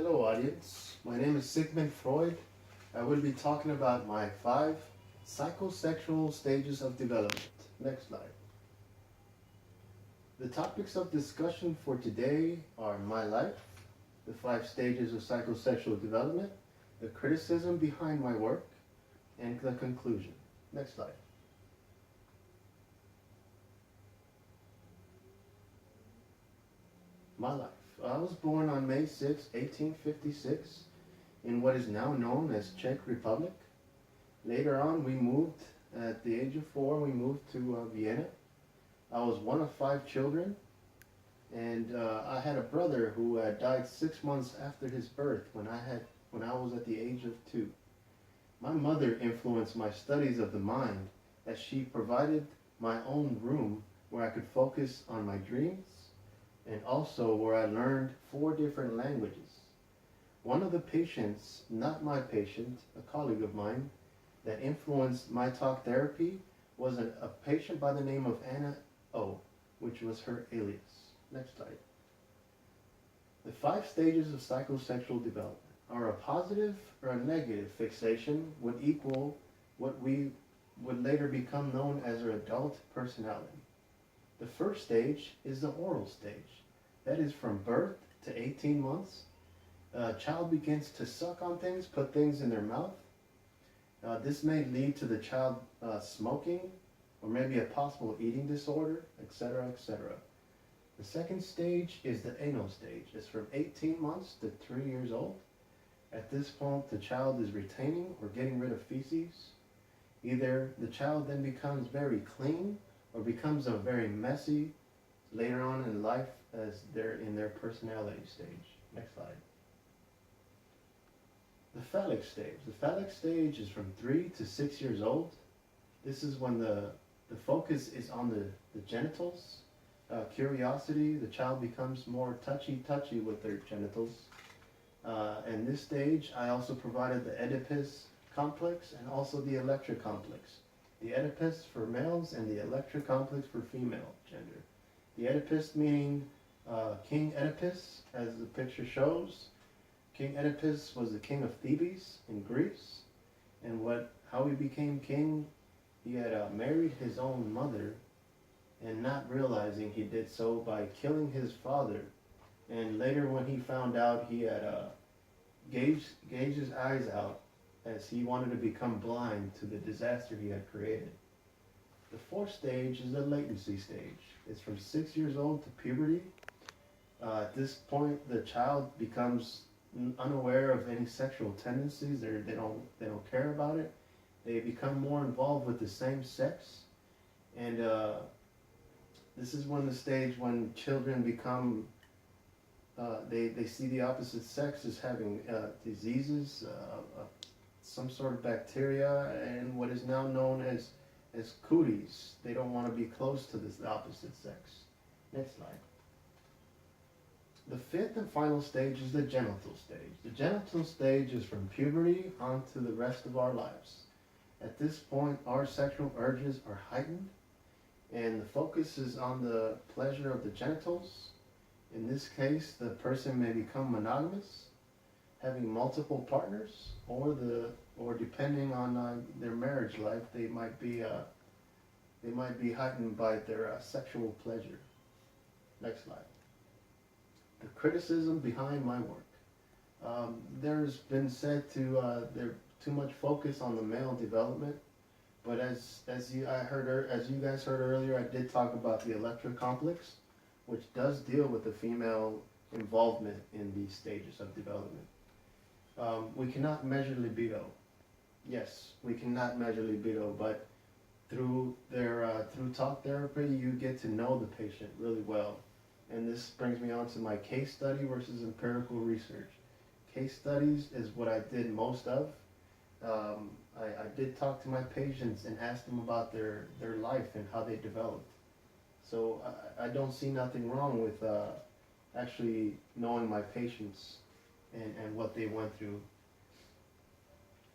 Hello, audience. My name is Sigmund Freud. I will be talking about my 5 psychosexual stages of development. Next slide. The topics of discussion for today are my life, the 5 stages of psychosexual development, the criticism behind my work, and the conclusion. Next slide. My life. I was born on May 6, 1856, in what is now known as Czech Republic. Later on, we moved, at the age of 4, we moved to Vienna. I was one of 5 children, and I had a brother who died 6 months after his birth when I was at the age of 2. My mother influenced my studies of the mind as she provided my own room where I could focus on my dreams, and also where I learned 4 different languages. One of the patients, not my patient, a colleague of mine, that influenced my talk therapy was a patient by the name of Anna O, which was her alias. Next slide. The 5 stages of psychosexual development are a positive or a negative fixation would equal what we would later become known as our adult personality. The first stage is the oral stage. That is from birth to 18 months. A child begins to suck on things, put things in their mouth. This may lead to the child smoking, or maybe a possible eating disorder, etc., etc. The second stage is the anal stage. It's from 18 months to 3 years old. At this point, the child is retaining or getting rid of feces. Either the child then becomes very clean, or becomes a very messy later on in life as they're in their personality stage. Next slide. The phallic stage. The phallic stage is from 3 to 6 years old. This is when the focus is on the genitals. Curiosity, the child becomes more touchy with their genitals. In this stage, I also provided the Oedipus complex and also the Electra complex. The Oedipus for males and the Electra complex for female gender. The Oedipus meaning King Oedipus, as the picture shows. King Oedipus was the king of Thebes in Greece, and how he became king, he had married his own mother, and not realizing he did so by killing his father. And later when he found out, he had gauged his eyes out as he wanted to become blind to the disaster he had created. The 4th stage is the latency stage. It's from 6 years old to puberty. At this point, the child becomes unaware of any sexual tendencies. They don't care about it. They become more involved with the same sex, and this is when the stage when children become they see the opposite sex as having diseases, some sort of bacteria, and what is now known as cooties. They don't want to be close to this opposite sex. Next slide. The 5th and final stage is the genital stage. The genital stage is from puberty on to the rest of our lives. At this point, our sexual urges are heightened, and the focus is on the pleasure of the genitals. In this case, the person may become monogamous, having multiple partners, or depending on their marriage life, they might be heightened by their sexual pleasure. Next slide. The criticism behind my work. There's been said there's too much focus on the male development, but as you guys heard earlier, I did talk about the Electra complex, which does deal with the female involvement in these stages of development. We cannot measure libido. Yes, we cannot measure libido, but through talk therapy, you get to know the patient really well. And this brings me on to my case study versus empirical research. Case studies is what I did most of. I did talk to my patients and ask them about their life and how they developed. So I don't see nothing wrong with actually knowing my patients and what they went through.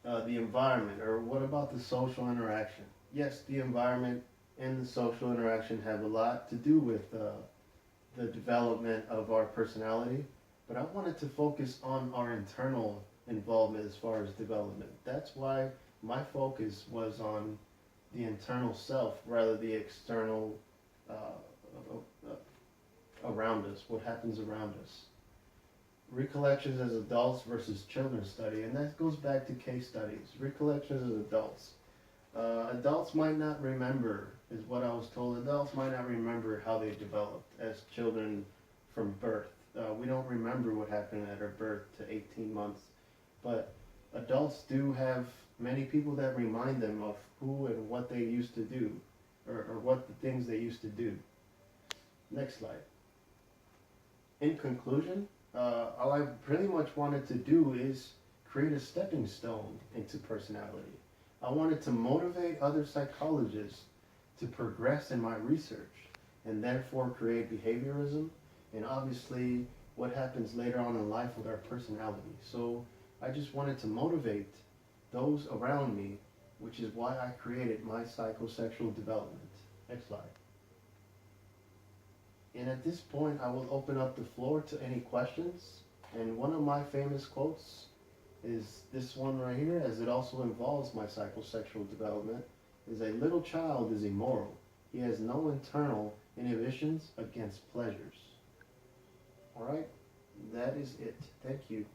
The environment, or what about the social interaction? Yes, the environment and the social interaction have a lot to do with the development of our personality. But I wanted to focus on our internal involvement as far as development. That's why my focus was on the internal self rather the external uh, around us, what happens around us. Recollections as adults versus children study, and that goes back to case studies. Recollections as adults. Adults might not remember, is what I was told. Adults might not remember how they developed as children from birth. We don't remember what happened at our birth to 18 months, but adults do have many people that remind them of who and what they used to do, or what the things they used to do. Next slide. In conclusion, all I pretty much wanted to do is create a stepping stone into personality. I wanted to motivate other psychologists to progress in my research and therefore create behaviorism and obviously what happens later on in life with our personality. So I just wanted to motivate those around me, which is why I created my psychosexual development. Next slide. And at this point, I will open up the floor to any questions. And one of my famous quotes is this one right here, as it also involves my psychosexual development, is a little child is immoral. He has no internal inhibitions against pleasures. All right, that is it. Thank you.